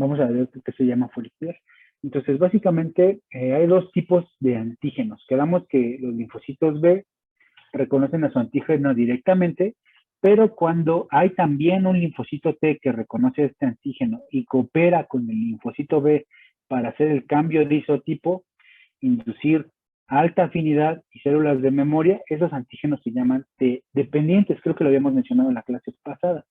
vamos a ver qué se llama folicular. Entonces, básicamente, hay dos tipos de antígenos. Quedamos que los linfocitos B reconocen a su antígeno directamente, pero cuando hay también un linfocito T que reconoce este antígeno y coopera con el linfocito B para hacer el cambio de isotipo, inducir alta afinidad y células de memoria, esos antígenos se llaman T dependientes. Creo que lo habíamos mencionado en la clase pasada.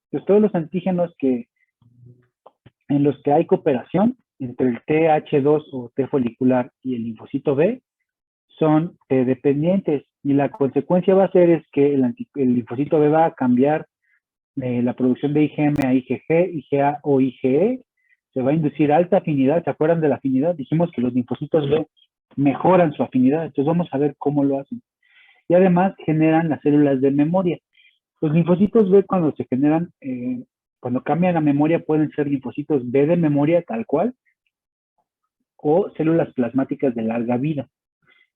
Entonces, todos los antígenos en los que hay cooperación entre el TH2 o T folicular y el linfocito B son dependientes, y la consecuencia va a ser es que el linfocito B va a cambiar la producción de IgM a IgG, IgA o IgE, se va a inducir alta afinidad. ¿Se acuerdan de la afinidad? Dijimos que los linfocitos B mejoran su afinidad, entonces vamos a ver cómo lo hacen. Y además generan las células de memoria. Los linfocitos B cuando se generan, cuando cambian la memoria, pueden ser linfocitos B de memoria tal cual, o células plasmáticas de larga vida.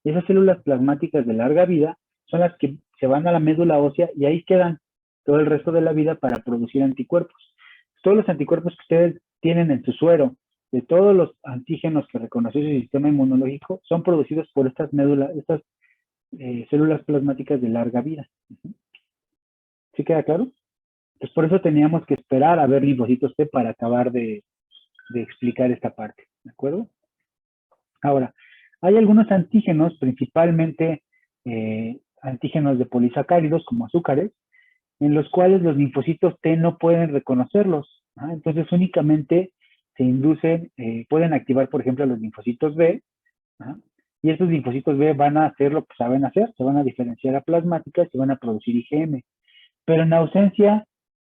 Esas células plasmáticas de larga vida son las que se van a la médula ósea y ahí quedan todo el resto de la vida para producir anticuerpos. Todos los anticuerpos que ustedes tienen en su suero, de todos los antígenos que reconoció su sistema inmunológico, son producidos por estas células plasmáticas de larga vida. ¿Sí queda claro? Pues por eso teníamos que esperar a ver linfocitos T para acabar de explicar esta parte, ¿de acuerdo? Ahora, hay algunos antígenos, principalmente antígenos de polisacáridos como azúcares, en los cuales los linfocitos T no pueden reconocerlos. ¿Ah? Entonces únicamente se inducen, pueden activar, por ejemplo, los linfocitos B, ¿ah? Y estos linfocitos B van a hacer lo que saben hacer, se van a diferenciar a plasmáticas y van a producir IgM. Pero en ausencia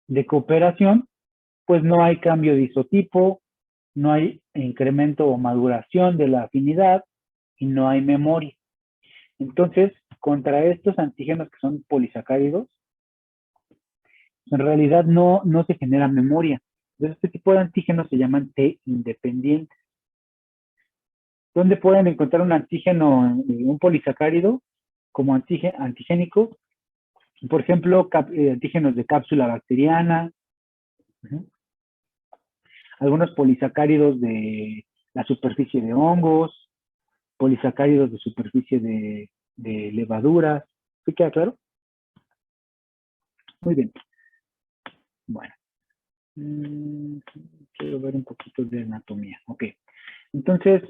de cooperación, pues no hay cambio de isotipo, no hay incremento o maduración de la afinidad y no hay memoria. Entonces, contra estos antígenos que son polisacáridos, en realidad no se genera memoria. Entonces, este tipo de antígenos se llaman T independientes. ¿Dónde pueden encontrar un antígeno, un polisacárido como antigénico? Por ejemplo, antígenos de cápsula bacteriana, algunos polisacáridos de la superficie de hongos, polisacáridos de superficie de levaduras. ¿Sí queda claro? Muy bien. Bueno. Quiero ver un poquito de anatomía. Ok. Entonces,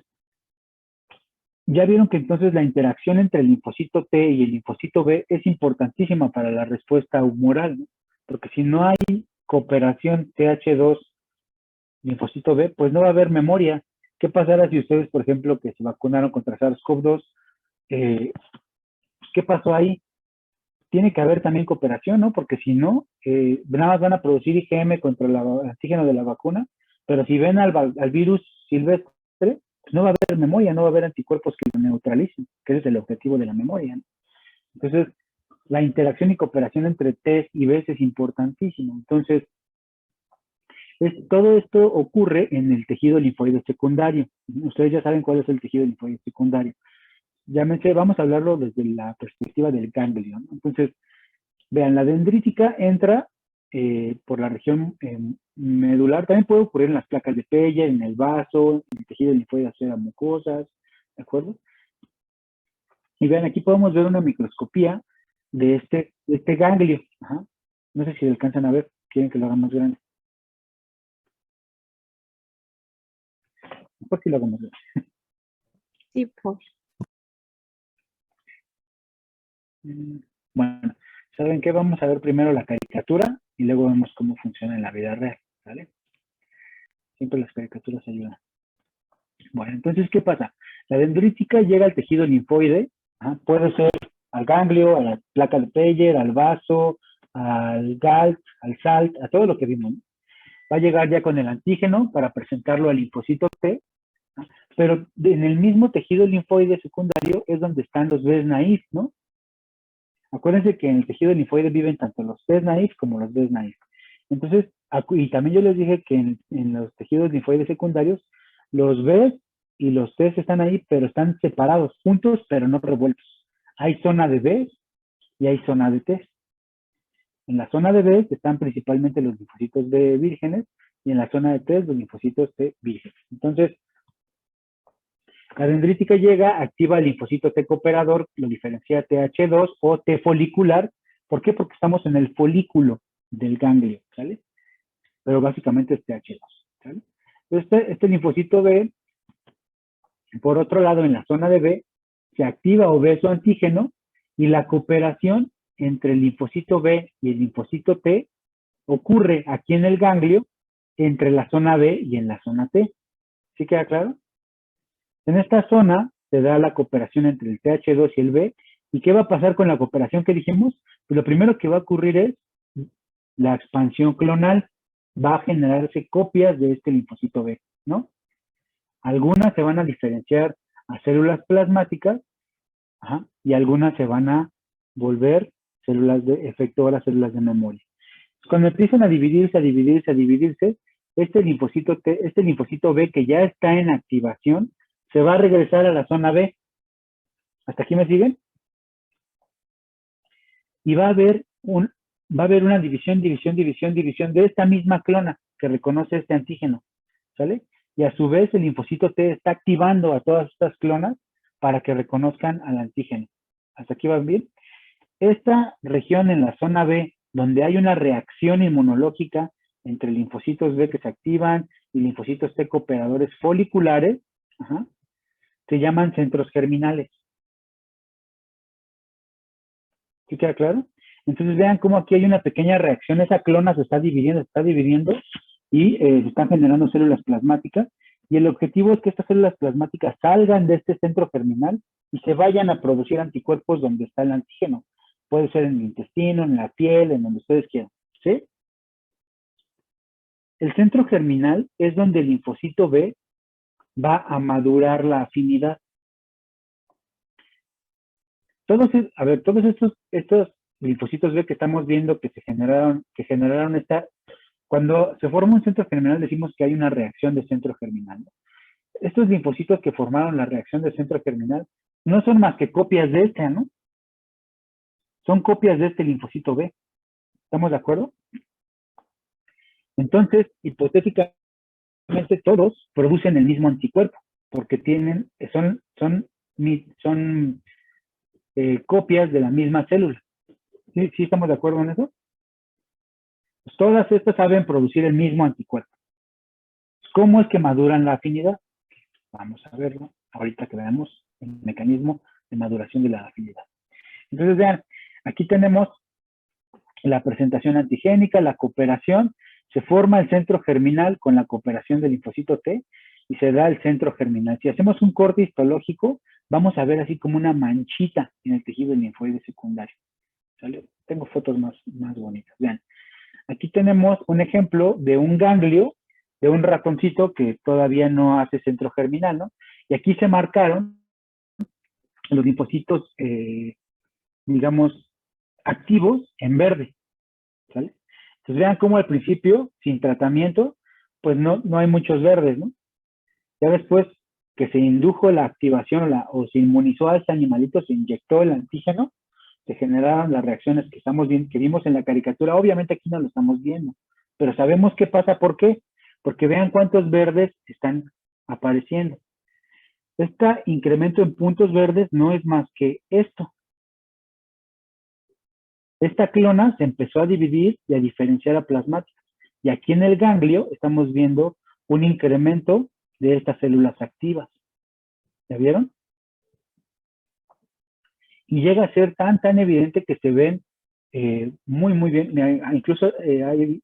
ya vieron que entonces la interacción entre el linfocito T y el linfocito B es importantísima para la respuesta humoral, ¿no? Porque si no hay cooperación TH2 linfocito B, pues no va a haber memoria. ¿Qué pasará si ustedes, por ejemplo, que se vacunaron contra SARS-CoV-2, qué pasó ahí? Tiene que haber también cooperación, ¿no? Porque si no, nada más van a producir IgM contra el antígeno de la vacuna, pero si ven al virus silvestre, pues no va a haber memoria, no va a haber anticuerpos que lo neutralicen, que ese es el objetivo de la memoria, ¿no? Entonces, la interacción y cooperación entre T y B es importantísimo. Entonces, todo esto ocurre en el tejido linfoide secundario. Ustedes ya saben cuál es el tejido linfoide secundario. Vamos a hablarlo desde la perspectiva del ganglio, ¿no? Entonces, vean, la dendrítica entra por la región medular. También puede ocurrir en las placas de Peyer, en el vaso, en el tejido linfoide asociado a mucosas, ¿de acuerdo? Y vean, aquí podemos ver una microscopía de este ganglio. Ajá. No sé si lo alcanzan a ver. ¿Quieren que lo haga más grande? ¿Por qué lo hago más grande? Sí, por. Bueno, ¿saben qué? Vamos a ver primero la caricatura y luego vemos cómo funciona en la vida real, ¿vale? Siempre las caricaturas ayudan. Bueno, entonces, ¿qué pasa? La dendrítica llega al tejido linfoide, puede ser al ganglio, a la placa de Peyer, al vaso, al GALT, al SALT, a todo lo que vimos, ¿no? Va a llegar ya con el antígeno para presentarlo al linfocito T, ¿no? Pero en el mismo tejido linfoide secundario es donde están los Bs naïf, ¿no? Acuérdense que en el tejido linfoide viven tanto los Bs naïf como los Bs naïf. Entonces, y también yo les dije que en los tejidos linfoides secundarios, los Bs y los Ts están ahí, pero están separados, juntos, pero no revueltos. Hay zona de Bs y hay zona de Ts. En la zona de Bs están principalmente los linfocitos B vírgenes y en la zona de T los linfocitos T vírgenes. Entonces, la dendrítica llega, activa el linfocito T cooperador, lo diferencia TH2 o T folicular. ¿Por qué? Porque estamos en el folículo del ganglio, ¿sale? Pero básicamente es TH2, ¿sale? Este linfocito B, por otro lado, en la zona de B, se activa o ve su antígeno y la cooperación entre el linfocito B y el linfocito T ocurre aquí en el ganglio entre la zona B y en la zona T. ¿Sí queda claro? En esta zona se da la cooperación entre el TH2 y el B. ¿Y qué va a pasar con la cooperación que dijimos? Pues lo primero que va a ocurrir es la expansión clonal. Va a generarse copias de este linfocito B, ¿no? Algunas se van a diferenciar a células plasmáticas, y algunas se van a volver células de efectoras, células de memoria. Cuando empiezan a dividirse, este linfocito B que ya está en activación, se va a regresar a la zona B. ¿Hasta aquí me siguen? Y va a haber una división de esta misma clona que reconoce este antígeno, ¿sale? Y a su vez el linfocito T está activando a todas estas clonas para que reconozcan al antígeno. ¿Hasta aquí van bien? Esta región en la zona B, donde hay una reacción inmunológica entre linfocitos B que se activan y linfocitos T cooperadores foliculares, se llaman centros germinales. ¿Sí queda claro? Entonces vean cómo aquí hay una pequeña reacción, esa clona se está dividiendo y se están generando células plasmáticas, y el objetivo es que estas células plasmáticas salgan de este centro germinal y se vayan a producir anticuerpos donde está el antígeno. Puede ser en el intestino, en la piel, en donde ustedes quieran, ¿sí? El centro germinal es donde el linfocito B va a madurar la afinidad. Todos estos linfocitos B que estamos viendo que generaron cuando se forma un centro germinal decimos que hay una reacción de centro germinal, ¿no? Estos linfocitos que formaron la reacción de centro germinal no son más que copias de este, ¿no? Son copias de este linfocito B. ¿Estamos de acuerdo? Entonces, hipotéticamente todos producen el mismo anticuerpo, porque son copias de la misma célula. ¿Sí estamos de acuerdo en eso? Pues todas estas saben producir el mismo anticuerpo. ¿Cómo es que maduran la afinidad? Vamos a verlo ahorita que veamos el mecanismo de maduración de la afinidad. Entonces, vean, aquí tenemos la presentación antigénica, la cooperación, se forma el centro germinal con la cooperación del linfocito T y se da el centro germinal. Si hacemos un corte histológico, vamos a ver así como una manchita en el tejido linfoide secundario. ¿Sale? Tengo fotos más bonitas. Vean, aquí tenemos un ejemplo de un ganglio de un ratoncito que todavía no hace centro germinal, ¿no? Y aquí se marcaron los linfocitos, digamos, activos en verde, ¿sale? Entonces vean cómo al principio, sin tratamiento, pues no hay muchos verdes, ¿no? Ya después que se indujo la activación o se inmunizó a este animalito, se inyectó el antígeno, se generaron las reacciones que vimos en la caricatura. Obviamente aquí no lo estamos viendo, pero sabemos qué pasa. ¿Por qué? Porque vean cuántos verdes están apareciendo. Este incremento en puntos verdes no es más que esto. Esta clona se empezó a dividir y a diferenciar a plasmáticas. Y aquí en el ganglio estamos viendo un incremento de estas células activas. ¿Ya vieron? Y llega a ser tan evidente que se ven muy bien. Incluso hay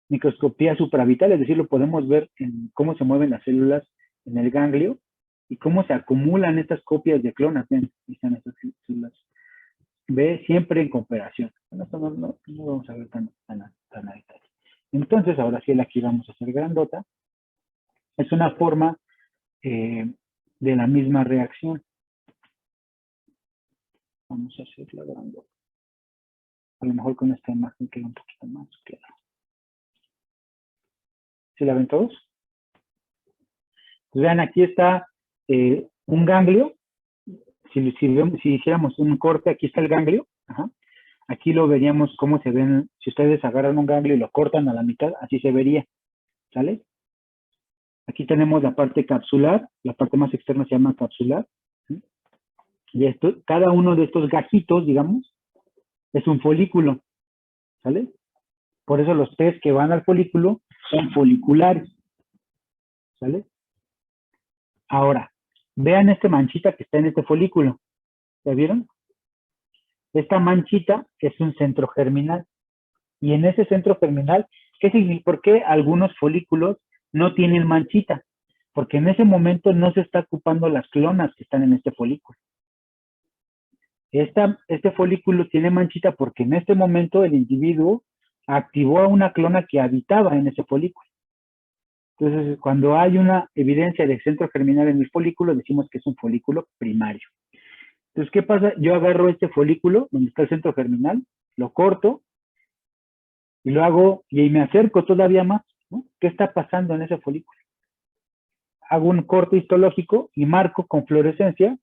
microscopía supravital, es decir, lo podemos ver en cómo se mueven las células en el ganglio y cómo se acumulan estas copias de clonas. Ven, están estas células. Ve siempre en cooperación. Bueno, esto no vamos a ver tan a detalle. Entonces, ahora sí, aquí vamos a hacer grandota. Es una forma de la misma reacción. Vamos a hacerla grandota. A lo mejor con esta imagen queda un poquito más clara. ¿Sí la ven todos? Pues vean, aquí está un ganglio. Si hiciéramos un corte, aquí está el ganglio. Aquí lo veríamos cómo se ven, si ustedes agarran un ganglio y lo cortan a la mitad, así se vería, ¿sale? Aquí tenemos la parte capsular, la parte más externa se llama capsular, ¿sí? Y esto, cada uno de estos gajitos, digamos, es un folículo, ¿sale? Por eso los T's que van al folículo son foliculares, ¿sale? Ahora, vean esta manchita que está en este folículo, ¿ya vieron? Esta manchita es un centro germinal. Y en ese centro germinal, ¿por qué algunos folículos no tienen manchita? Porque en ese momento no se está ocupando las clonas que están en este folículo. Este folículo tiene manchita porque en este momento el individuo activó a una clona que habitaba en ese folículo. Entonces, cuando hay una evidencia de centro germinal en el folículo, decimos que es un folículo primario. Entonces, ¿qué pasa? Yo agarro este folículo, donde está el centro germinal, lo corto, y lo hago, y me acerco todavía más, ¿no? ¿Qué está pasando en ese folículo? Hago un corte histológico y marco con fluorescencia,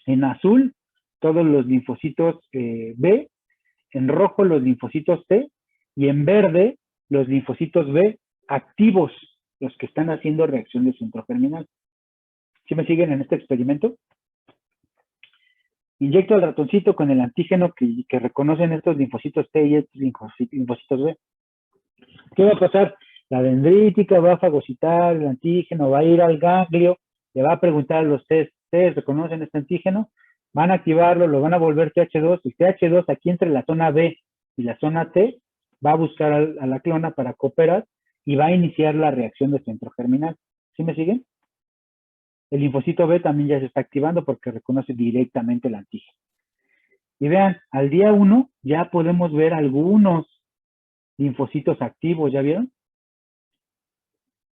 en azul, todos los linfocitos B, en rojo los linfocitos T, y en verde los linfocitos B activos, los que están haciendo reacción de centro germinal. ¿Sí me siguen en este experimento? Inyecto al ratoncito con el antígeno que reconocen estos linfocitos T y estos linfocitos B. ¿Qué va a pasar? La dendrítica va a fagocitar el antígeno, va a ir al ganglio, le va a preguntar a los test, ¿reconocen este antígeno? Van a activarlo, lo van a volver TH2, y TH2 aquí entre la zona B y la zona T va a buscar a la clona para cooperar y va a iniciar la reacción de centro germinal. ¿Sí me siguen? El linfocito B también ya se está activando porque reconoce directamente el antígeno. Y vean, al día 1 ya podemos ver algunos linfocitos activos, ¿ya vieron?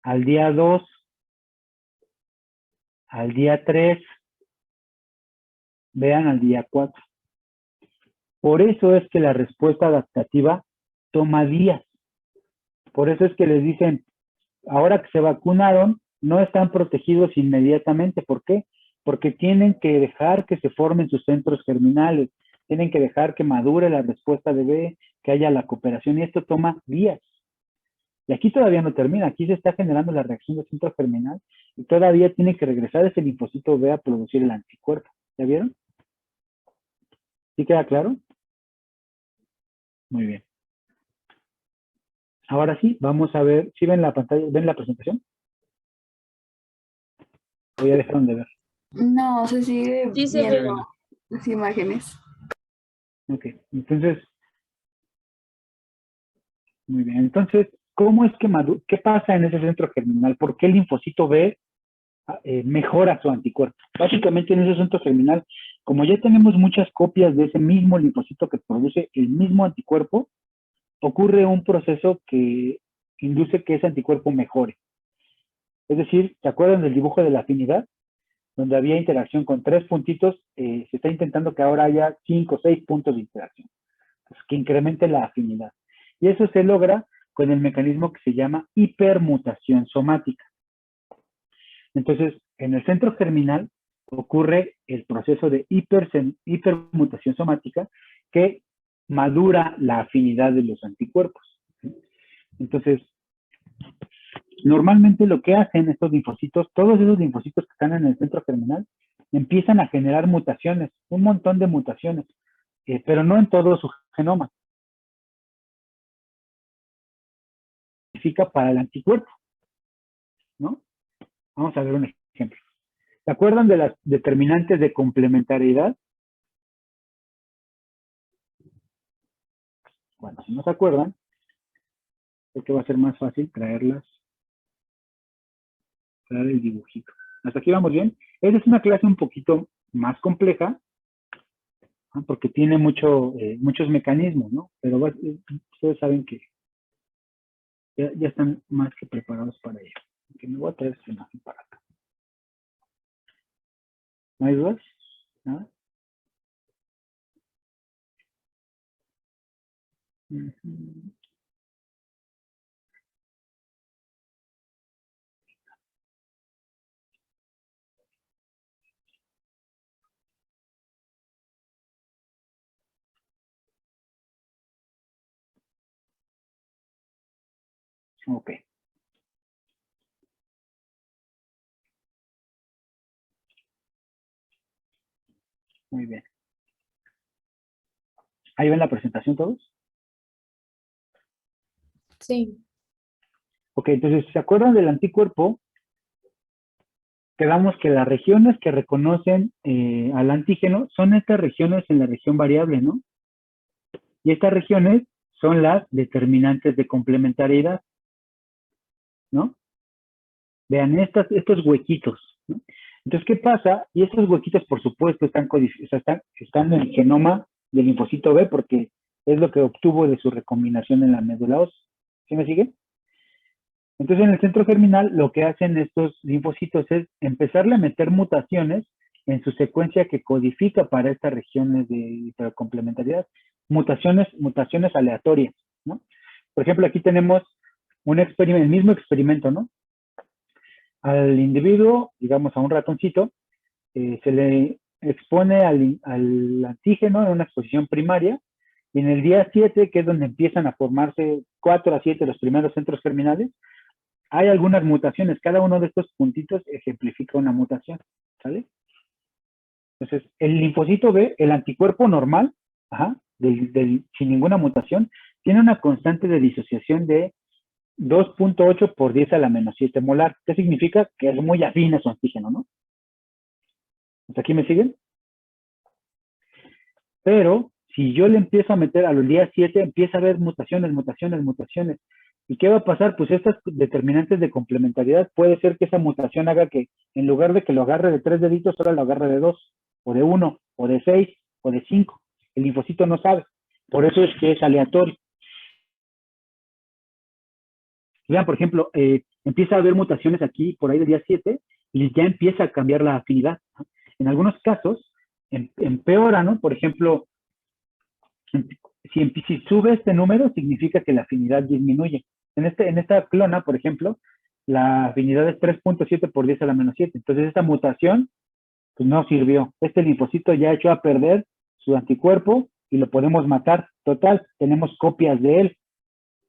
Al día 2, al día 3, vean al día 4. Por eso es que la respuesta adaptativa toma días. Por eso es que les dicen, ahora que se vacunaron, no están protegidos inmediatamente. ¿Por qué? Porque tienen que dejar que se formen sus centros germinales, tienen que dejar que madure la respuesta de B, que haya la cooperación, y esto toma días. Y aquí todavía no termina, aquí se está generando la reacción de centro germinal y todavía tiene que regresar ese linfocito B a producir el anticuerpo. ¿Ya vieron? ¿Sí queda claro? Muy bien. Ahora sí, vamos a ver, ¿sí ven la pantalla, ven la presentación? ¿O ya dejaron de ver? No, se sigue Sí se ve. viendo las imágenes. Ok, entonces, muy bien. Entonces, ¿cómo es que qué pasa en ese centro germinal? ¿Por qué el linfocito B mejora su anticuerpo? Básicamente en ese centro germinal, como ya tenemos muchas copias de ese mismo linfocito que produce el mismo anticuerpo, ocurre un proceso que induce que ese anticuerpo mejore. Es decir, ¿se acuerdan del dibujo de la afinidad? Donde había interacción con 3 puntitos, se está intentando que ahora haya 5 o 6 puntos de interacción, pues, que incremente la afinidad. Y eso se logra con el mecanismo que se llama hipermutación somática. Entonces, en el centro germinal ocurre el proceso de hipermutación somática que madura la afinidad de los anticuerpos. Entonces, normalmente lo que hacen estos linfocitos, todos esos linfocitos que están en el centro germinal, empiezan a generar mutaciones, un montón de mutaciones, pero no en todo su genoma. Significa para el anticuerpo, ¿no? Vamos a ver un ejemplo. ¿Se acuerdan de las determinantes de complementariedad? Bueno, si no se acuerdan, creo que va a ser más fácil traer el dibujito. ¿Hasta aquí vamos bien? Esta es una clase un poquito más compleja, ¿no? Porque tiene muchos mecanismos, ¿no? Pero ustedes saben que ya están más que preparados para ello. Que me voy a traer esta imagen para acá. ¿No hay dudas? ¿Nada? Ok. Muy bien. ¿Ahí ven la presentación todos? Sí. Ok, entonces, ¿se acuerdan del anticuerpo? Quedamos que las regiones que reconocen al antígeno son estas regiones en la región variable, ¿no? Y estas regiones son las determinantes de complementariedad, ¿no? Vean estos huequitos, ¿no? Entonces, ¿qué pasa? Y estos huequitos, por supuesto, están en el genoma del linfocito B porque es lo que obtuvo de su recombinación en la médula ósea. ¿Sí me sigue? Entonces, en el centro germinal, lo que hacen estos linfocitos es empezarle a meter mutaciones en su secuencia que codifica para estas regiones de complementariedad. Mutaciones aleatorias, ¿no? Por ejemplo, aquí tenemos el mismo experimento, ¿no? Al individuo, digamos a un ratoncito, se le expone al antígeno en una exposición primaria y en el día 7, que es donde empiezan a formarse 4 a 7 los primeros centros germinales, hay algunas mutaciones. Cada uno de estos puntitos ejemplifica una mutación, ¿sale? Entonces, el linfocito B, el anticuerpo normal, sin ninguna mutación, tiene una constante de disociación de 2.8 por 10 a la menos 7 molar. ¿Qué significa? Que es muy afín a su antígeno, ¿no? ¿Hasta aquí me siguen? Pero si yo le empiezo a meter a los días 7, empieza a haber mutaciones. ¿Y qué va a pasar? Pues estas determinantes de complementariedad puede ser que esa mutación haga que en lugar de que lo agarre de 3 deditos, ahora lo agarre de 2, o de 1, o de 6, o de 5. El linfocito no sabe. Por eso es que es aleatorio. Vean, por ejemplo, empieza a haber mutaciones aquí por ahí del día 7 y ya empieza a cambiar la afinidad, ¿no? En algunos casos empeora, ¿no? Por ejemplo, si sube este número, significa que la afinidad disminuye. En esta clona, por ejemplo, la afinidad es 3.7 por 10 a la menos 7. Entonces, esta mutación pues, no sirvió. Este linfocito ya echó a perder su anticuerpo y lo podemos matar. Total, tenemos copias de él,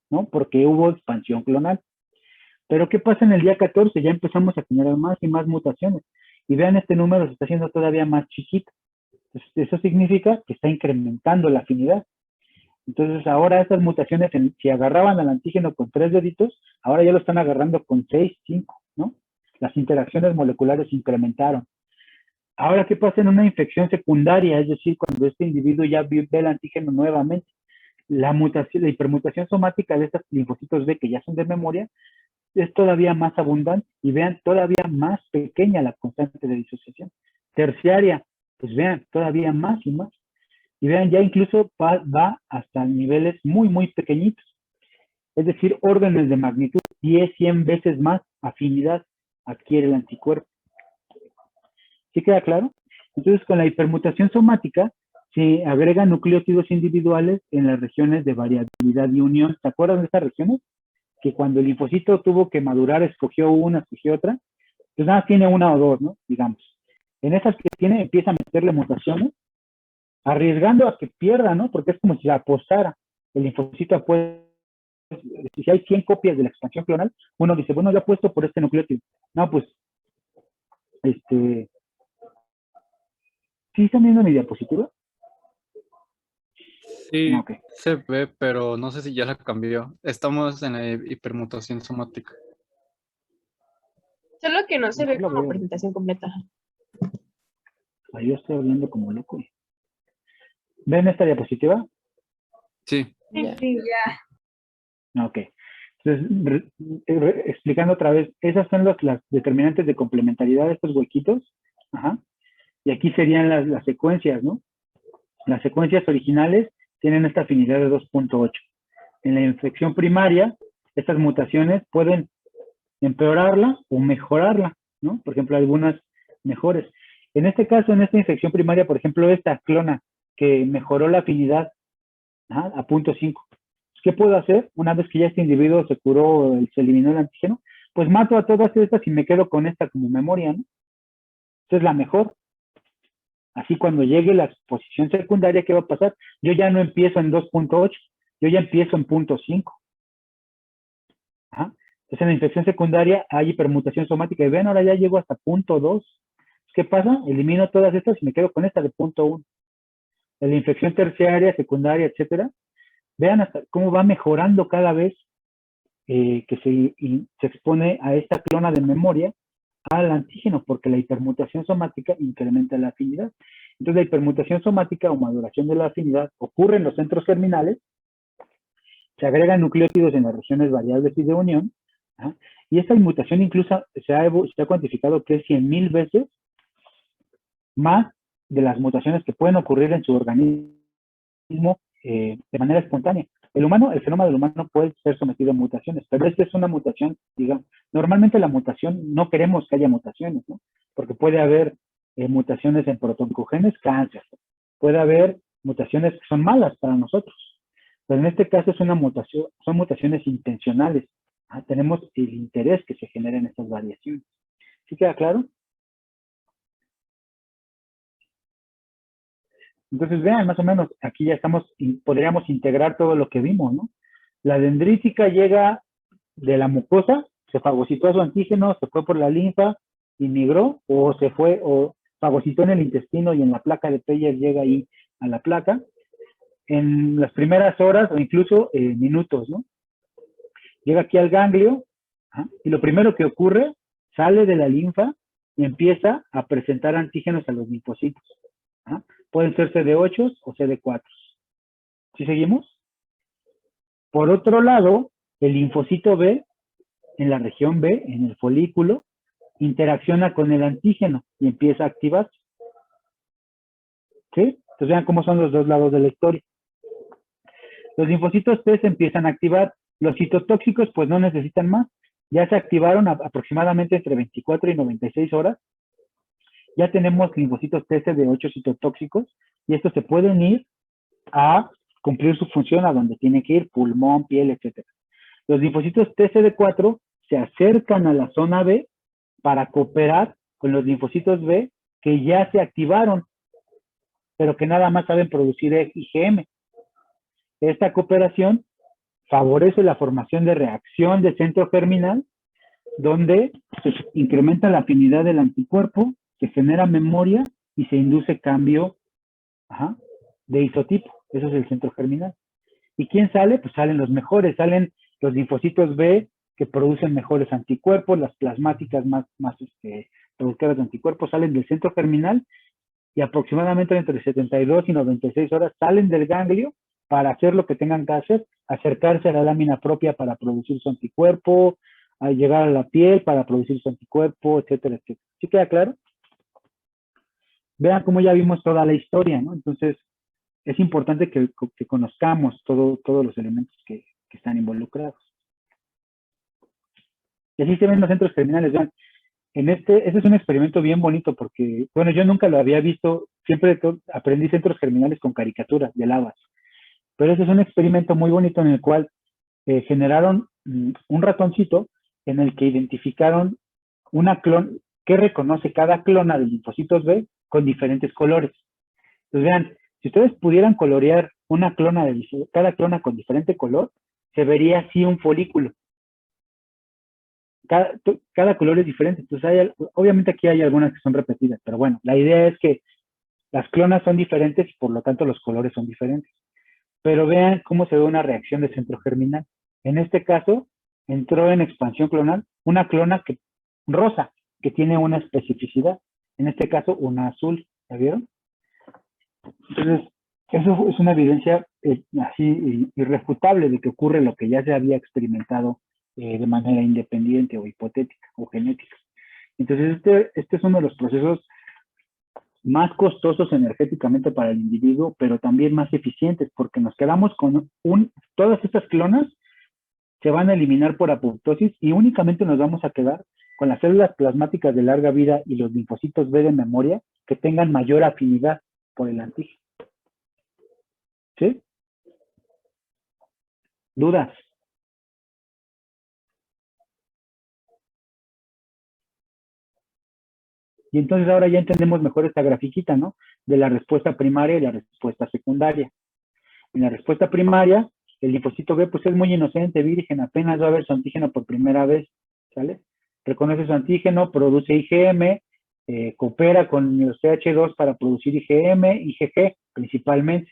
¿no? Porque hubo expansión clonal. Pero ¿qué pasa en el día 14? Ya empezamos a generar más y más mutaciones. Y vean, este número se está haciendo todavía más chiquito. Entonces, eso significa que está incrementando la afinidad. Entonces, ahora estas mutaciones, si agarraban al antígeno con 3 deditos, ahora ya lo están agarrando con 6, 5, ¿no? Las interacciones moleculares se incrementaron. Ahora, ¿qué pasa en una infección secundaria? Es decir, cuando este individuo ya ve el antígeno nuevamente. La hipermutación somática de estos linfocitos B, que ya son de memoria, es todavía más abundante y vean, todavía más pequeña la constante de disociación. Terciaria, pues vean, todavía más y más. Y vean, ya incluso va hasta niveles muy, muy pequeñitos. Es decir, órdenes de magnitud 10, 100 veces más afinidad adquiere el anticuerpo. ¿Sí queda claro? Entonces, con la hipermutación somática, se agregan nucleótidos individuales en las regiones de variabilidad y unión. ¿Se acuerdan de estas regiones? Que cuando el linfocito tuvo que madurar, escogió una, escogió otra. Pues nada, tiene una o dos, ¿no? Digamos. En esas que tiene, empieza a meterle mutaciones, arriesgando a que pierda, ¿no? Porque es como si apostara. El linfocito puede, si hay 100 copias de la expansión clonal, uno dice, bueno, yo apuesto por este nucleótido. No, pues, ¿sí están viendo mi diapositiva? Sí, Ok. se ve, pero no sé si ya la cambió. Estamos en la hipermutación somática. Solo que no se ve Mejor la como voy a ver. presentación completa. Ahí yo estoy hablando como loco. ¿Ven esta diapositiva? Sí. Ya. Sí, ya. Ok. Entonces, explicando otra vez, esas son las determinantes de complementariedad de estos huequitos. Ajá. Y aquí serían las secuencias, ¿no? Las secuencias originales tienen esta afinidad de 2.8. En la infección primaria, estas mutaciones pueden empeorarla o mejorarla, ¿no? Por ejemplo, algunas mejores. En este caso, en esta infección primaria, por ejemplo, esta clona que mejoró la afinidad a 0.5. ¿Qué puedo hacer una vez que ya este individuo se curó, se eliminó el antígeno? Pues mato a todas estas y me quedo con esta como memoria, ¿no? Esta es la mejor. Así cuando llegue la exposición secundaria, ¿qué va a pasar? Yo ya no empiezo en 2.8, yo ya empiezo en 0.5. Ajá. Entonces, en la infección secundaria hay hipermutación somática. Y vean, ahora ya llego hasta punto 2. ¿Qué pasa? Elimino todas estas y me quedo con esta de punto 1. En la infección terciaria, secundaria, etcétera. Vean hasta cómo va mejorando cada vez que se expone a esta clona de memoria al antígeno, porque la hipermutación somática incrementa la afinidad. Entonces, la hipermutación somática o maduración de la afinidad ocurre en los centros germinales, se agregan nucleótidos en las regiones variables y de unión, ¿ah? Y esta mutación incluso se ha cuantificado que es 100,000 veces más de las mutaciones que pueden ocurrir en su organismo de manera espontánea. El fenómeno del humano puede ser sometido a mutaciones, pero esta es una mutación, digamos, normalmente la mutación, no queremos que haya mutaciones, ¿no? Porque puede haber mutaciones en protoncogenes, cáncer, puede haber mutaciones que son malas para nosotros, pero en este caso es una mutación, son mutaciones intencionales. Tenemos el interés que se generen estas variaciones. ¿Sí queda claro? Entonces, vean, más o menos, aquí ya podríamos integrar todo lo que vimos, ¿no? La dendrítica llega de la mucosa, se fagocitó a su antígeno, se fue por la linfa y migró, o fagocitó en el intestino y en la placa de Peyer llega ahí a la placa, en las primeras horas o incluso minutos, ¿no? Llega aquí al ganglio, y lo primero que ocurre, sale de la linfa y empieza a presentar antígenos a los linfocitos. Pueden ser CD8 o CD4. ¿Sí seguimos? Por otro lado, el linfocito B, en la región B, en el folículo, interacciona con el antígeno y empieza a activarse. ¿Sí? Entonces vean cómo son los dos lados de la historia. Los linfocitos T se empiezan a activar. Los citotóxicos pues no necesitan más. Ya se activaron aproximadamente entre 24 y 96 horas. Ya tenemos linfocitos T de 8 citotóxicos y estos se pueden ir a cumplir su función a donde tienen que ir, pulmón, piel, etc. Los linfocitos TCD4 se acercan a la zona B para cooperar con los linfocitos B que ya se activaron, pero que nada más saben producir IgM. Esta cooperación favorece la formación de reacción de centro germinal, donde se incrementa la afinidad del anticuerpo, se genera memoria y se induce cambio de isotipo. Eso es el centro germinal. ¿Y quién sale? Pues salen los mejores, salen los linfocitos B que producen mejores anticuerpos, las plasmáticas más productoras de anticuerpos salen del centro germinal y aproximadamente entre 72 y 96 horas salen del ganglio para hacer lo que tengan que hacer, acercarse a la lámina propia para producir su anticuerpo, a llegar a la piel para producir su anticuerpo, etcétera, etcétera. ¿Sí queda claro? Vean cómo ya vimos toda la historia, ¿no? Entonces, es importante que conozcamos todos los elementos que están involucrados. Y así se ven los centros germinales. Vean, este es un experimento bien bonito porque, bueno, yo nunca lo había visto, siempre aprendí centros germinales con caricaturas de lavas. Pero ese es un experimento muy bonito en el cual generaron un ratoncito en el que identificaron una clona, que reconoce cada clona de linfocitos B con diferentes colores. Entonces vean, si ustedes pudieran colorear cada clona con diferente color, se vería así un folículo. Cada color es diferente. Entonces obviamente aquí hay algunas que son repetidas, pero bueno, la idea es que las clonas son diferentes y por lo tanto los colores son diferentes. Pero vean cómo se ve una reacción de centro germinal. En este caso, entró en expansión clonal una clona rosa, que tiene una especificidad. En este caso, una azul. ¿Ya vieron? Entonces, eso es una evidencia así irrefutable de que ocurre lo que ya se había experimentado de manera independiente o hipotética o genética. Entonces, este es uno de los procesos más costosos energéticamente para el individuo, pero también más eficientes, porque nos quedamos con todas estas clonas se van a eliminar por apoptosis y únicamente nos vamos a quedar con las células plasmáticas de larga vida y los linfocitos B de memoria que tengan mayor afinidad por el antígeno. ¿Sí? ¿Dudas? Y entonces ahora ya entendemos mejor esta grafiquita, ¿no? De la respuesta primaria y la respuesta secundaria. En la respuesta primaria El linfocito B, pues es muy inocente, virgen, apenas va a ver su antígeno por primera vez, ¿sale? Reconoce su antígeno, produce IgM, coopera con los TH2 para producir IgM, IgG principalmente.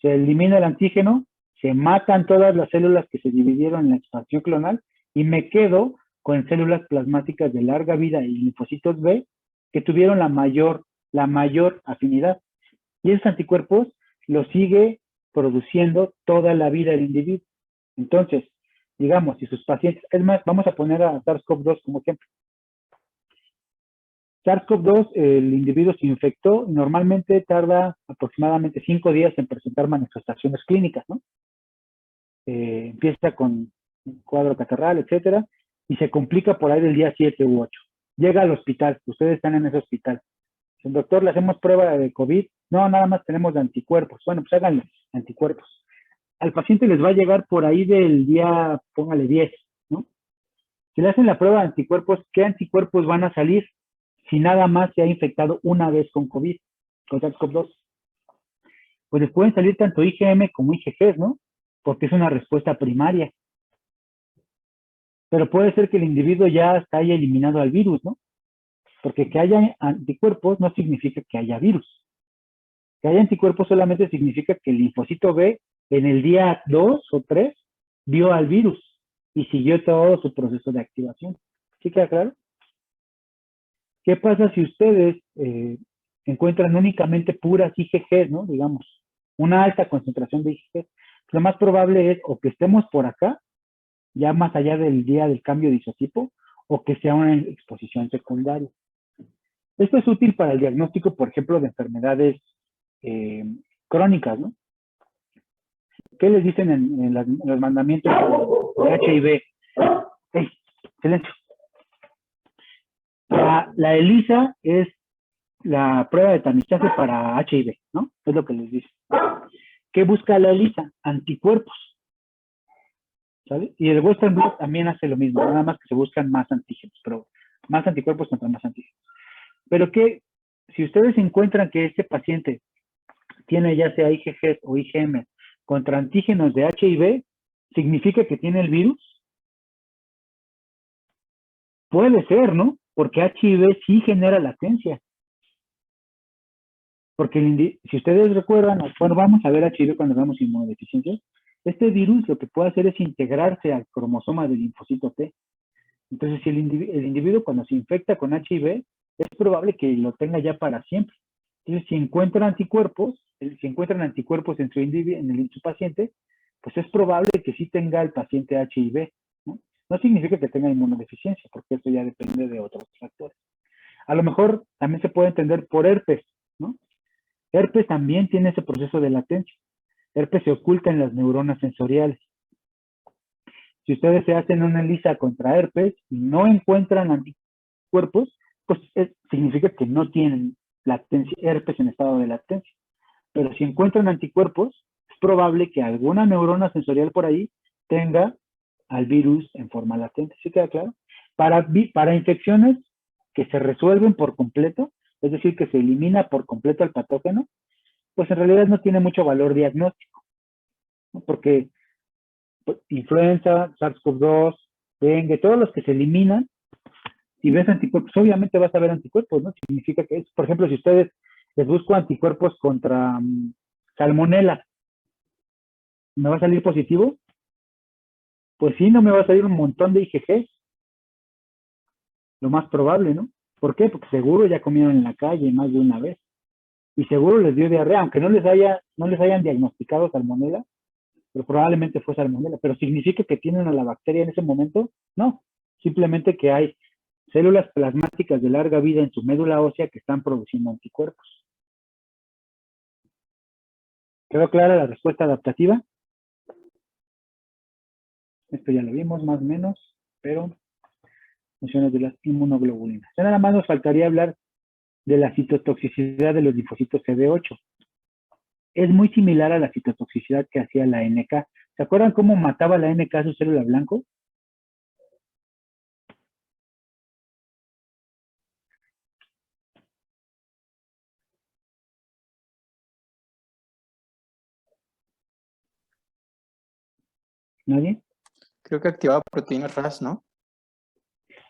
Se elimina el antígeno, se matan todas las células que se dividieron en la expansión clonal y me quedo con células plasmáticas de larga vida y linfocitos B que tuvieron la mayor afinidad. Y esos anticuerpos los sigue produciendo toda la vida el individuo. Entonces, digamos, si sus pacientes, es más, vamos a poner a SARS-CoV-2 como ejemplo. SARS-CoV-2, el individuo se infectó y normalmente tarda aproximadamente 5 días en presentar manifestaciones clínicas, ¿no? Empieza con un cuadro catarral, etcétera, y se complica por ahí del día 7 u 8. Llega al hospital, ustedes están en ese hospital. El doctor, le hacemos prueba de COVID. No, nada más tenemos de anticuerpos. Bueno, pues háganle anticuerpos. Al paciente les va a llegar por ahí del día, póngale 10, ¿no? Si le hacen la prueba de anticuerpos, ¿qué anticuerpos van a salir si nada más se ha infectado una vez con COVID, con SARS-CoV-2? Pues les pueden salir tanto IgM como IgG, ¿no? Porque es una respuesta primaria. Pero puede ser que el individuo ya hasta haya eliminado al virus, ¿no? Porque que haya anticuerpos no significa que haya virus. Que haya anticuerpos solamente significa que el linfocito B en el día 2 o 3 vio al virus y siguió todo su proceso de activación. ¿Sí queda claro? ¿Qué pasa si ustedes encuentran únicamente puras IgG, ¿no? Digamos, una alta concentración de IgG. Lo más probable es o que estemos por acá, ya más allá del día del cambio de isotipo, o que sea una exposición secundaria. Esto es útil para el diagnóstico, por ejemplo, de enfermedades crónicas, ¿no? ¿Qué les dicen en los mandamientos de HIV? ¡Hey! Silencio. La ELISA es la prueba de tamizaje para HIV, ¿no? Es lo que les dice. ¿Qué busca la ELISA? Anticuerpos, ¿sabes? Y el Western Blot también hace lo mismo, nada más que se buscan más antígenos, pero más anticuerpos contra más antígenos. Pero que, si ustedes encuentran que este paciente tiene ya sea IgG o IgM contra antígenos de HIV, ¿significa que tiene el virus? Puede ser, ¿no? Porque HIV sí genera latencia. Porque si ustedes recuerdan, bueno, vamos a ver HIV cuando veamos inmunodeficiencia. Este virus lo que puede hacer es integrarse al cromosoma del linfocito T. Entonces, si el individuo cuando se infecta con HIV, es probable que lo tenga ya para siempre. Entonces, si encuentran anticuerpos en su paciente, pues es probable que sí tenga el paciente HIV, ¿no? No significa que tenga inmunodeficiencia, porque eso ya depende de otros factores. A lo mejor también se puede entender por herpes, ¿no? Herpes también tiene ese proceso de latencia. Herpes se oculta en las neuronas sensoriales. Si ustedes se hacen una ELISA contra herpes y no encuentran anticuerpos, pues significa que no tienen latencia, herpes en estado de latencia. Pero si encuentran anticuerpos, es probable que alguna neurona sensorial por ahí tenga al virus en forma latente. ¿Sí queda claro? Para infecciones que se resuelven por completo, es decir, que se elimina por completo el patógeno, pues en realidad no tiene mucho valor diagnóstico, ¿no? Porque pues, influenza, SARS-CoV-2, dengue, todos los que se eliminan, si ves anticuerpos, obviamente vas a ver anticuerpos, ¿no? Significa que es, por ejemplo, si ustedes les busco anticuerpos contra salmonela, ¿me va a salir positivo? Pues sí, no me va a salir un montón de IgG, lo más probable, ¿no? ¿Por qué? Porque seguro ya comieron en la calle más de una vez. Y seguro les dio diarrea, aunque no les hayan diagnosticado salmonela, pero probablemente fue salmonela. ¿Pero significa que tienen a la bacteria en ese momento? No, simplemente que hay células plasmáticas de larga vida en su médula ósea que están produciendo anticuerpos. ¿Quedó clara la respuesta adaptativa? Esto ya lo vimos más o menos, pero funciones de las inmunoglobulinas. Ya nada más nos faltaría hablar de la citotoxicidad de los linfocitos CD8. Es muy similar a la citotoxicidad que hacía la NK. ¿Se acuerdan cómo mataba la NK a su célula blanco? ¿Nadie? Creo que activaba proteínas RAS, ¿no?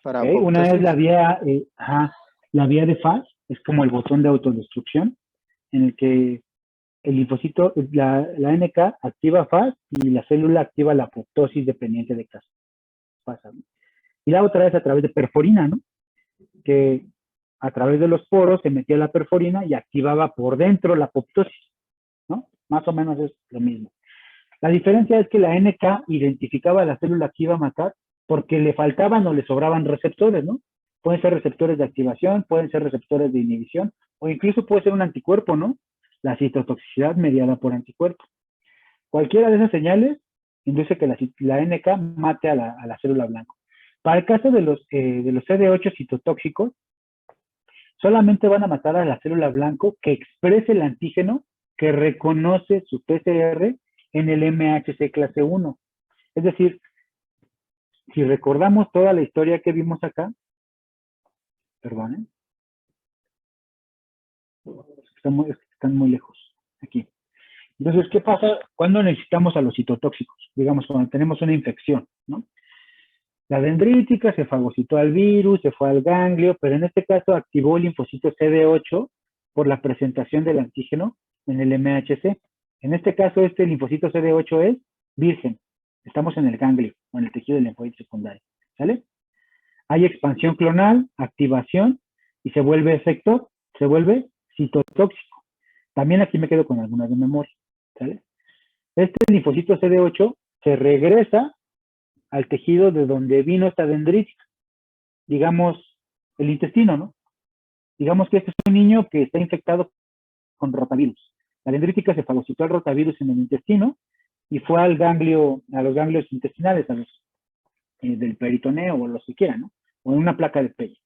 Para Ok, una es apoptosis. la vía de Fas, es como el botón de autodestrucción, en el que el linfocito, la NK activa Fas y la célula activa la apoptosis dependiente de qué pasa, ¿no? Y la otra es a través de perforina, ¿no? Que a través de los poros se metía la perforina y activaba por dentro la apoptosis, ¿no? Más o menos es lo mismo. La diferencia es que la NK identificaba la célula que iba a matar porque le faltaban o le sobraban receptores, ¿no? Pueden ser receptores de activación, pueden ser receptores de inhibición, o incluso puede ser un anticuerpo, ¿no? La citotoxicidad mediada por anticuerpo. Cualquiera de esas señales induce que la NK mate a la célula blanca. Para el caso de los CD8 citotóxicos, solamente van a matar a la célula blanco que exprese el antígeno que reconoce su PCR en el MHC clase 1. Es decir, si recordamos toda la historia que vimos acá, perdonen, están muy lejos aquí. Entonces, ¿qué pasa cuando necesitamos a los citotóxicos? Digamos, cuando tenemos una infección, ¿no? La dendrítica se fagocitó al virus, se fue al ganglio, pero en este caso activó el linfocito CD8 por la presentación del antígeno en el MHC. En este caso, este linfocito CD8 es virgen. Estamos en el ganglio o en el tejido del linfoide secundario. ¿Sale? Hay expansión clonal, activación y se vuelve efector, se vuelve citotóxico. También aquí me quedo con algunas de memoria. ¿Sale? Este linfocito CD8 se regresa al tejido de donde vino esta dendrítica, digamos, el intestino, ¿no? Digamos que este es un niño que está infectado con rotavirus. La dendrítica se fagocitó al rotavirus en el intestino y fue al ganglio, a los ganglios intestinales, a los del peritoneo o los que quieran, ¿no? O en una placa de Pey.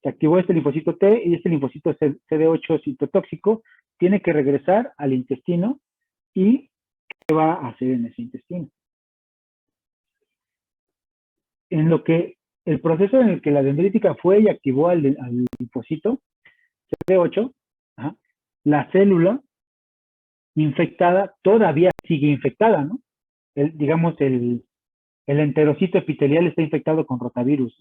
Se activó este linfocito T y este linfocito CD8 citotóxico tiene que regresar al intestino y ¿qué va a hacer en ese intestino? En lo que el proceso en el que la dendrítica fue y activó al linfocito CD8, la célula infectada todavía sigue infectada, ¿no? Digamos, el enterocito epitelial está infectado con rotavirus.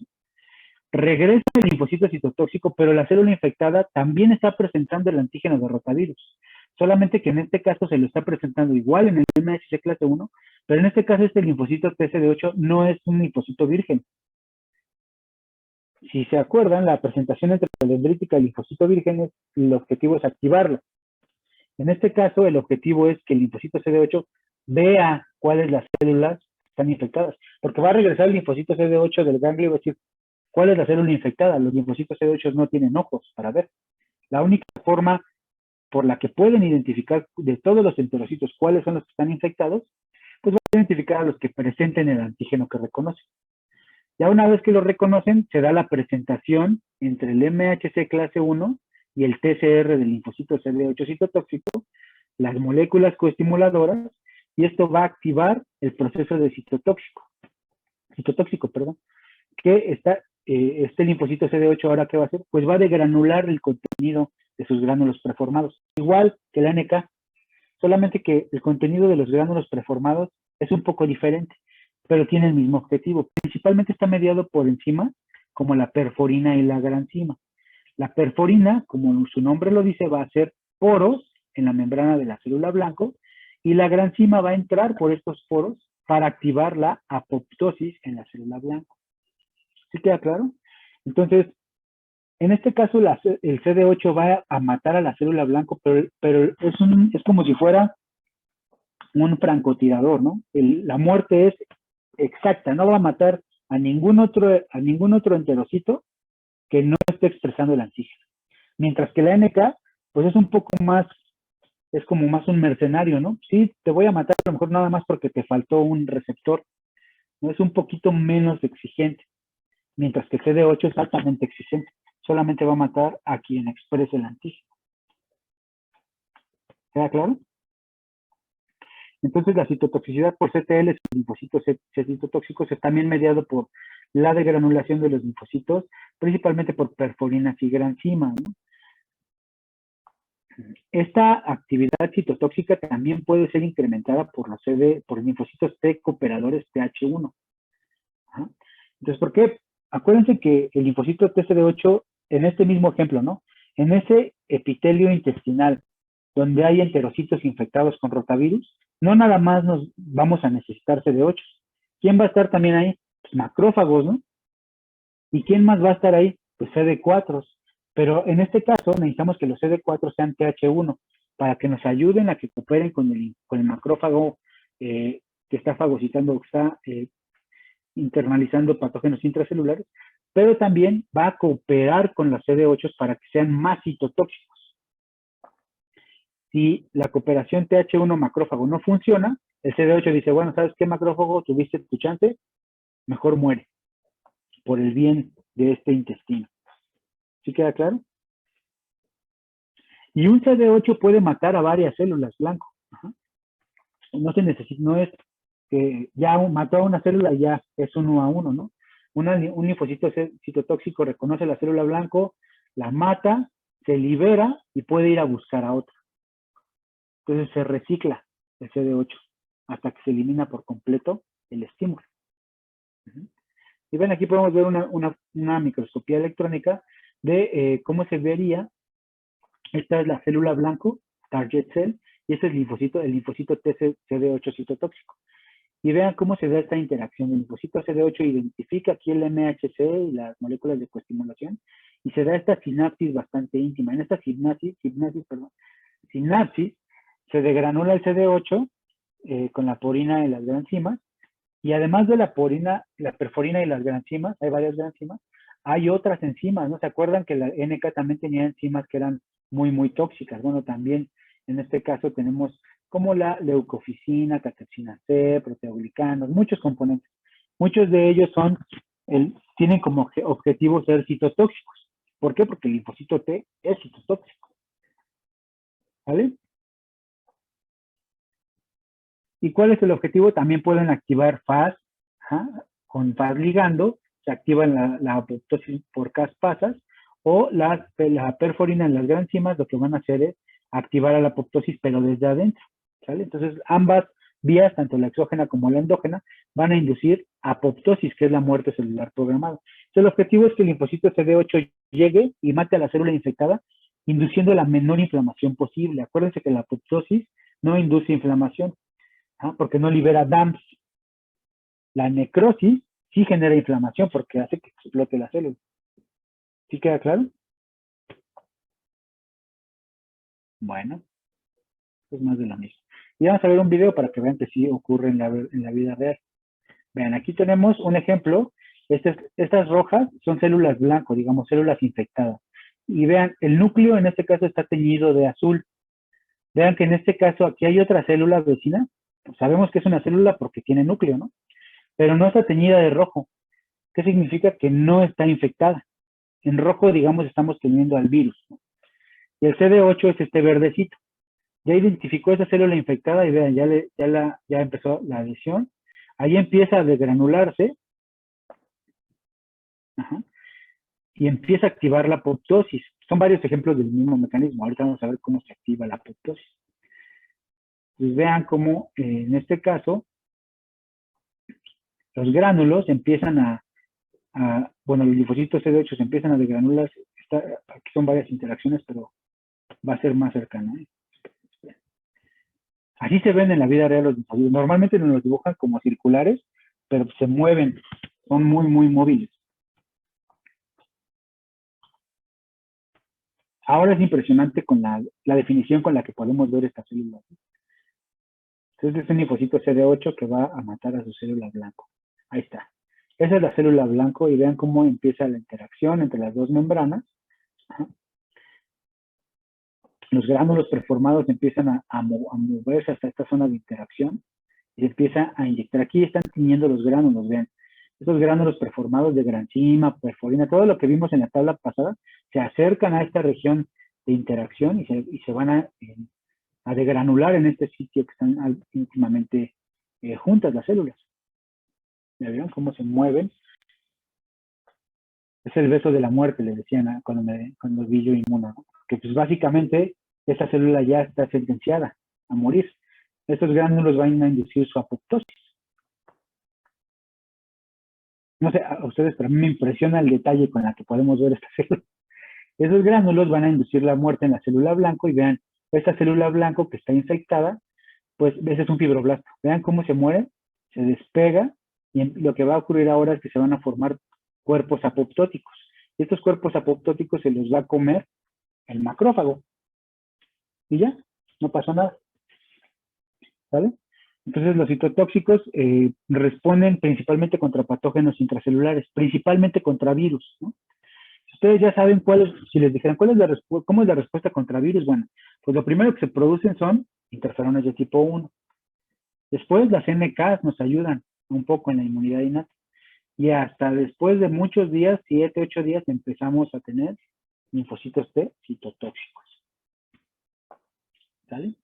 Regresa el linfocito citotóxico, pero la célula infectada también está presentando el antígeno de rotavirus. Solamente que en este caso se lo está presentando igual en el MHC clase 1, pero en este caso este linfocito TCD8 no es un linfocito virgen. Si se acuerdan, la presentación entre la dendrítica y el linfocito virgen, el objetivo es activarlo. En este caso, el objetivo es que el linfocito CD8 vea cuáles las células están infectadas, porque va a regresar el linfocito CD8 del ganglio y va a decir, ¿cuál es la célula infectada? Los linfocitos CD8 no tienen ojos para ver. La única forma por la que pueden identificar de todos los enterocitos cuáles son los que están infectados, pues van a identificar a los que presenten el antígeno que reconocen. Ya una vez que lo reconocen, se da la presentación entre el MHC clase 1 y el TCR del linfocito CD8 citotóxico, las moléculas coestimuladoras, y esto va a activar el proceso de citotóxico, que está, este linfocito CD8 ahora ¿qué va a hacer? Pues va a degranular el contenido de sus gránulos preformados, igual que la NK, solamente que el contenido de los gránulos preformados es un poco diferente, pero tiene el mismo objetivo. Principalmente está mediado por enzimas como la perforina y la granzima. La perforina, como su nombre lo dice, va a hacer poros en la membrana de la célula blanco y la granzima va a entrar por estos poros para activar la apoptosis en la célula blanco. ¿Sí queda claro? Entonces, en este caso el CD8 va a matar a la célula blanco, pero es como si fuera un francotirador, ¿no? La muerte es exacta, no va a matar a ningún otro enterocito que no esté expresando el antígeno. Mientras que la NK, pues es un poco más, es como más un mercenario, ¿no? Sí, te voy a matar a lo mejor nada más porque te faltó un receptor, ¿no? Es un poquito menos exigente, mientras que el CD8 es altamente exigente, solamente va a matar a quien exprese el antígeno. ¿Queda claro? Entonces, la citotoxicidad por CTL, linfocitos citotóxicos, es también mediado por la degranulación de los linfocitos, principalmente por perforinas y granzima, ¿no? Esta actividad citotóxica también puede ser incrementada por los por linfocitos T cooperadores TH1. Ajá. Entonces, ¿por qué? Acuérdense que el linfocito TCD8, en este mismo ejemplo, ¿no? En ese epitelio intestinal, donde hay enterocitos infectados con rotavirus, no nada más nos vamos a necesitar CD8. ¿Quién va a estar también ahí? Pues macrófagos, ¿no? ¿Y quién más va a estar ahí? Pues CD4. Pero en este caso necesitamos que los CD4 sean TH1 para que nos ayuden a que cooperen con el macrófago que está fagocitando, que está internalizando patógenos intracelulares, pero también va a cooperar con los CD8 para que sean más citotóxicos. Si la cooperación TH1 macrófago no funciona, el CD8 dice, bueno, ¿sabes qué, macrófago? Tuviste tu chance, mejor muere, por el bien de este intestino. ¿Sí queda claro? Y un CD8 puede matar a varias células blanco. Ajá. No se necesita, no es que ya mató a una célula y ya es 1-1, ¿no? Un linfocito citotóxico reconoce la célula blanco, la mata, se libera y puede ir a buscar a otra. Entonces se recicla el CD8 hasta que se elimina por completo el estímulo. Y ven, aquí podemos ver una microscopía electrónica de cómo se vería. Esta es la célula blanco, target cell, y este es el linfocito TCD8 citotóxico. Y vean cómo se da esta interacción. El linfocito CD8 identifica aquí el MHC y las moléculas de coestimulación, y se da esta sinapsis bastante íntima. En esta sinapsis se degranula el CD8 con la porina y las granzimas, y además de la porina, la perforina y las granzimas, hay varias granzimas, hay otras enzimas, ¿no? ¿Se acuerdan que la NK también tenía enzimas que eran muy, muy tóxicas? Bueno, también en este caso tenemos como la leucoficina, catepsina C, proteoglicanos, muchos componentes. Muchos de ellos tienen como objetivo ser citotóxicos. ¿Por qué? Porque el linfocito T es citotóxico. ¿Vale? ¿Y cuál es el objetivo? También pueden activar FAS, con FAS ligando, se activa la apoptosis por caspasas, o la perforina en las granzimas lo que van a hacer es activar a la apoptosis, pero desde adentro, ¿sale? Entonces, ambas vías, tanto la exógena como la endógena, van a inducir apoptosis, que es la muerte celular programada. Entonces, el objetivo es que el linfocito CD8 llegue y mate a la célula infectada, induciendo la menor inflamación posible. Acuérdense que la apoptosis no induce inflamación, porque no libera DAMPs. La necrosis sí genera inflamación porque hace que explote la célula. ¿Sí queda claro? Bueno, es más de lo mismo. Y vamos a ver un video para que vean que sí ocurre en la vida real. Vean, aquí tenemos un ejemplo. Estas rojas son células blanco, digamos, células infectadas. Y vean, el núcleo en este caso está teñido de azul. Vean que en este caso aquí hay otra célula vecina. Pues sabemos que es una célula porque tiene núcleo, ¿no? Pero no está teñida de rojo. ¿Qué significa? Que no está infectada. En rojo, digamos, estamos teniendo al virus, ¿no? Y el CD8 es este verdecito. Ya identificó esa célula infectada y vean, ya empezó la adhesión. Ahí empieza a desgranularse. Y empieza a activar la apoptosis. Son varios ejemplos del mismo mecanismo. Ahorita vamos a ver cómo se activa la apoptosis. Pues vean cómo, en este caso, los gránulos empiezan bueno, los linfocitos CD8 se empiezan a desgranular. Aquí son varias interacciones, pero va a ser más cercano. Así se ven en la vida real los linfocitos. Normalmente nos los dibujan como circulares, pero se mueven, son muy, muy móviles. Ahora es impresionante con la definición con la que podemos ver estas células. Entonces es un linfocito CD8 que va a matar a su célula blanco. Ahí está. Esa es la célula blanco y vean cómo empieza la interacción entre las dos membranas. Los gránulos preformados empiezan a moverse hasta esta zona de interacción y se empieza a inyectar. Aquí están tiñendo los gránulos, vean. Estos gránulos preformados de granzima, perforina, todo lo que vimos en la tabla pasada, se acercan a esta región de interacción y se van a degranular en este sitio que están íntimamente juntas las células. ¿Ya vieron cómo se mueven? Es el beso de la muerte, le decían cuando vi yo inmuno, ¿no? Que pues básicamente esa célula ya está sentenciada a morir. Estos gránulos van a inducir su apoptosis. No sé, a ustedes, pero a mí me impresiona el detalle con la que podemos ver esta célula. Esos gránulos van a inducir la muerte en la célula blanco y vean, esta célula blanco que está infectada, pues ese es un fibroblasto. Vean cómo se muere, se despega y lo que va a ocurrir ahora es que se van a formar cuerpos apoptóticos. Y estos cuerpos apoptóticos se los va a comer el macrófago. Y ya, no pasó nada. ¿Vale? Entonces los citotóxicos responden principalmente contra patógenos intracelulares, principalmente contra virus, ¿no? Ustedes ya saben si les dijeran cómo es la respuesta contra virus, bueno, pues lo primero que se producen son interferones de tipo 1. Después las NKs nos ayudan un poco en la inmunidad innata. Y hasta después de muchos días, 7, 8 días, empezamos a tener linfocitos T citotóxicos. ¿Sale?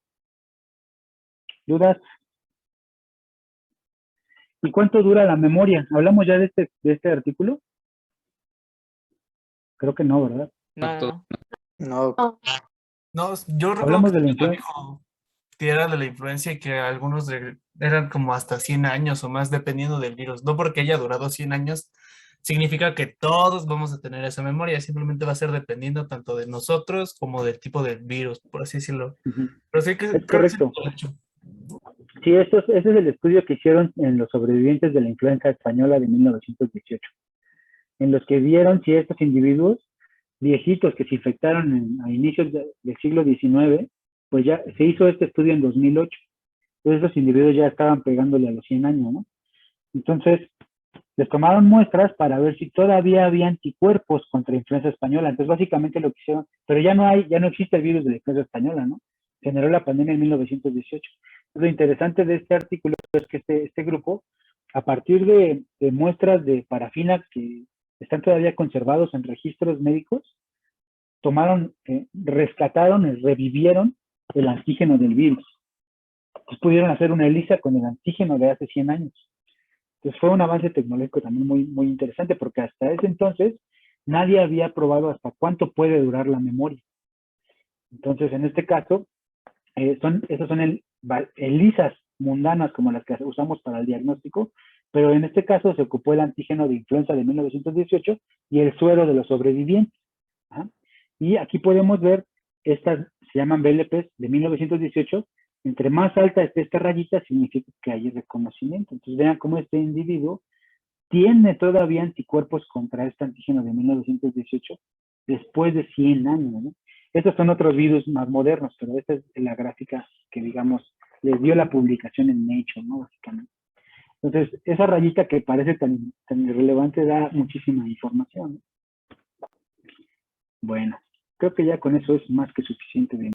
¿Dudas? ¿Y cuánto dura la memoria? ¿Hablamos ya de este artículo? Creo que no, ¿verdad? No. No, No, yo recuerdo Hablamos que de la mi influencia. amigo que era de la influencia y que algunos eran como hasta 100 años o más dependiendo del virus. No porque haya durado 100 años significa que todos vamos a tener esa memoria, simplemente va a ser dependiendo tanto de nosotros como del tipo de virus, por así decirlo. Pero sí que Es creo que sí correcto. lo he hecho. Sí, ese es el estudio que hicieron en los sobrevivientes de la influenza española de 1918, en los que vieron si estos individuos viejitos que se infectaron a inicios del siglo XIX, pues ya se hizo este estudio en 2008. Entonces esos individuos ya estaban pegándole a los 100 años, ¿no? Entonces, les tomaron muestras para ver si todavía había anticuerpos contra influenza española. Entonces, básicamente lo que hicieron, pero ya no existe el virus de la influenza española, ¿no? Generó la pandemia en 1918. Lo interesante de este artículo es que este grupo, a partir de muestras de parafina que están todavía conservados en registros médicos, rescataron y revivieron el antígeno del virus. Entonces pudieron hacer una ELISA con el antígeno de hace 100 años. Entonces fue un avance tecnológico también muy, muy interesante, porque hasta ese entonces nadie había probado hasta cuánto puede durar la memoria. Entonces, en este caso, esos son ELISAs mundanas como las que usamos para el diagnóstico, pero en este caso se ocupó el antígeno de influenza de 1918 y el suero de los sobrevivientes. ¿Ah? Y aquí podemos ver, estas se llaman BLPs de 1918. Entre más alta esté esta rayita, significa que hay reconocimiento. Entonces vean cómo este individuo tiene todavía anticuerpos contra este antígeno de 1918 después de 100 años, ¿no? Estos son otros virus más modernos, pero esta es la gráfica que, digamos, les dio la publicación en Nature, ¿no? Básicamente. Entonces, esa rayita que parece tan irrelevante da muchísima información, ¿no? Bueno, creo que ya con eso es más que suficiente de